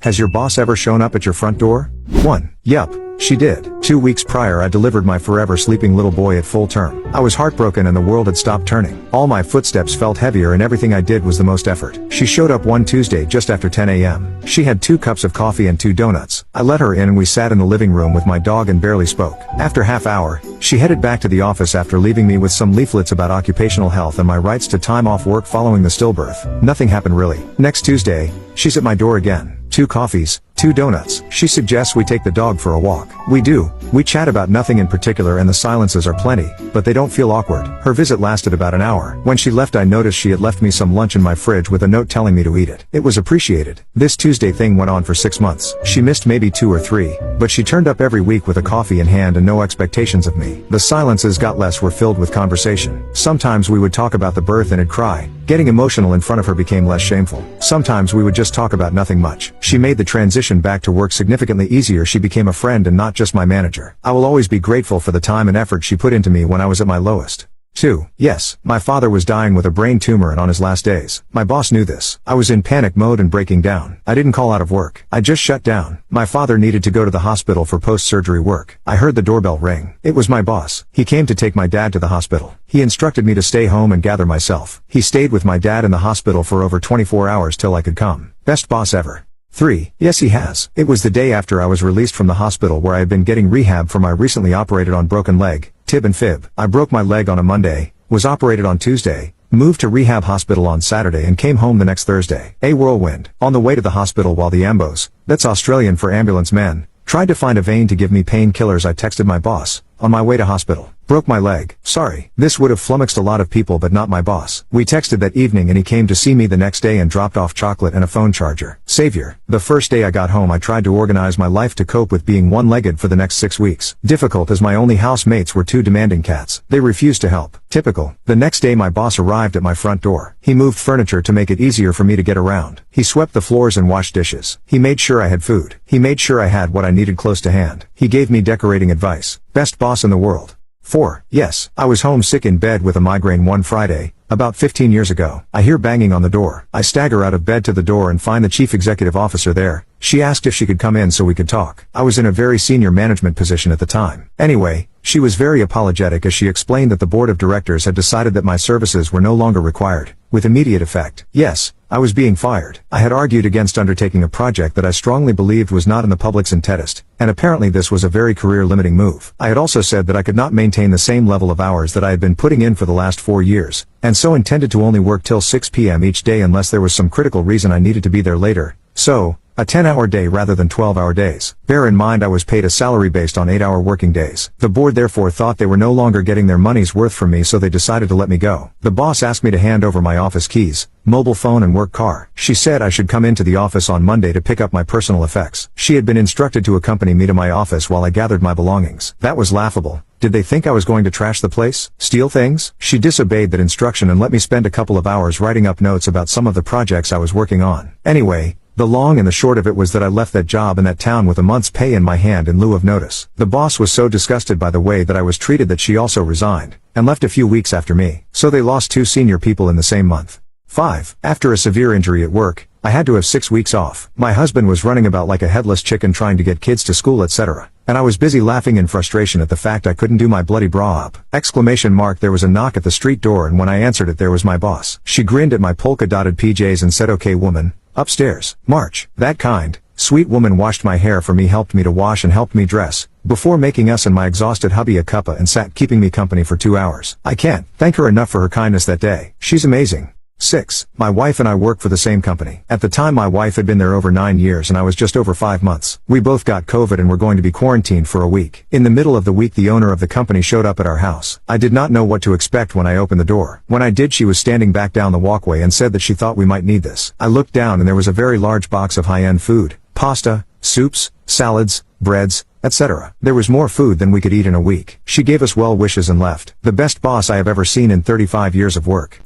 Has your boss ever shown up at your front door? 1. Yup, she did. 2 weeks prior I delivered my forever sleeping little boy at full term. I was heartbroken and the world had stopped turning. All my footsteps felt heavier and everything I did was the most effort. She showed up one Tuesday just after 10 a.m. She had 2 cups of coffee and 2 donuts. I let her in and we sat in the living room with my dog and barely spoke. After half hour, she headed back to the office after leaving me with some leaflets about occupational health and my rights to time off work following the stillbirth. Nothing happened really. Next Tuesday, she's at my door again. 2 coffees, 2 donuts. She suggests we take the dog for a walk. We do. We chat about nothing in particular and the silences are plenty, but they don't feel awkward. Her visit lasted about an hour. When she left I noticed she had left me some lunch in my fridge with a note telling me to eat it. It was appreciated. This Tuesday thing went on for 6 months. She missed maybe 2 or 3, but she turned up every week with a coffee in hand and no expectations of me. The silences got less were filled with conversation. Sometimes we would talk about the birth and I'd cry. Getting emotional in front of her became less shameful. Sometimes we would just talk about nothing much. She made the transition back to work significantly easier. She became a friend and not just my manager. I will always be grateful for the time and effort she put into me when I was at my lowest. 2. Yes, my father was dying with a brain tumor and on his last days. My boss knew this. I was in panic mode and breaking down. I didn't call out of work. I just shut down. My father needed to go to the hospital for post-surgery work. I heard the doorbell ring. It was my boss. He came to take my dad to the hospital. He instructed me to stay home and gather myself. He stayed with my dad in the hospital for over 24 hours till I could come. Best boss ever. 3. Yes, he has. It was the day after I was released from the hospital where I had been getting rehab for my recently operated on broken leg, tib and fib. I broke my leg on a Monday, was operated on Tuesday, moved to rehab hospital on Saturday and came home the next Thursday. A whirlwind. On the way to the hospital while the ambos, that's Australian for ambulance men, tried to find a vein to give me painkillers, I texted my boss, on my way to hospital. Broke my leg. Sorry. This would have flummoxed a lot of people but not my boss. We texted that evening and he came to see me the next day and dropped off chocolate and a phone charger. Savior. The first day I got home I tried to organize my life to cope with being one-legged for the next 6 weeks. Difficult as my only housemates were 2 demanding cats. They refused to help. Typical. The next day my boss arrived at my front door. He moved furniture to make it easier for me to get around. He swept the floors and washed dishes. He made sure I had food. He made sure I had what I needed close to hand. He gave me decorating advice. Best boss in the world. 4. Yes, I was home sick in bed with a migraine one Friday, about 15 years ago. I hear banging on the door. I stagger out of bed to the door and find the chief executive officer there. She asked if she could come in so we could talk. I was in a very senior management position at the time. Anyway, she was very apologetic as she explained that the board of directors had decided that my services were no longer required, with immediate effect. Yes, I was being fired. I had argued against undertaking a project that I strongly believed was not in the public's interest, and apparently this was a very career-limiting move. I had also said that I could not maintain the same level of hours that I had been putting in for the last 4 years, and so intended to only work till 6 p.m. each day unless there was some critical reason I needed to be there later. So, a 10-hour day rather than 12-hour days. Bear in mind I was paid a salary based on 8-hour working days. The board therefore thought they were no longer getting their money's worth from me, so they decided to let me go. The boss asked me to hand over my office keys, mobile phone and work car. She said I should come into the office on Monday to pick up my personal effects. She had been instructed to accompany me to my office while I gathered my belongings. That was laughable. Did they think I was going to trash the place? Steal things? She disobeyed that instruction and let me spend a couple of hours writing up notes about some of the projects I was working on. Anyway, the long and the short of it was that I left that job in that town with a month's pay in my hand in lieu of notice. The boss was so disgusted by the way that I was treated that she also resigned, and left a few weeks after me. So they lost 2 senior people in the same month. 5. After a severe injury at work, I had to have 6 weeks off. My husband was running about like a headless chicken trying to get kids to school etc. And I was busy laughing in frustration at the fact I couldn't do my bloody bra up. ! There was a knock at the street door and when I answered it there was my boss. She grinned at my polka-dotted PJs and said, "Okay woman, upstairs." March. That kind, sweet woman washed my hair for me, helped me to wash and helped me dress, before making us and my exhausted hubby a cuppa and sat keeping me company for 2 hours. I can't thank her enough for her kindness that day. She's amazing. 6. My wife and I work for the same company. At the time my wife had been there over 9 years and I was just over 5 months. We both got COVID and were going to be quarantined for a week. In the middle of the week the owner of the company showed up at our house. I did not know what to expect when I opened the door. When I did she was standing back down the walkway and said that she thought we might need this. I looked down and there was a very large box of high-end food, pasta, soups, salads, breads, etc. There was more food than we could eat in a week. She gave us well wishes and left. The best boss I have ever seen in 35 years of work.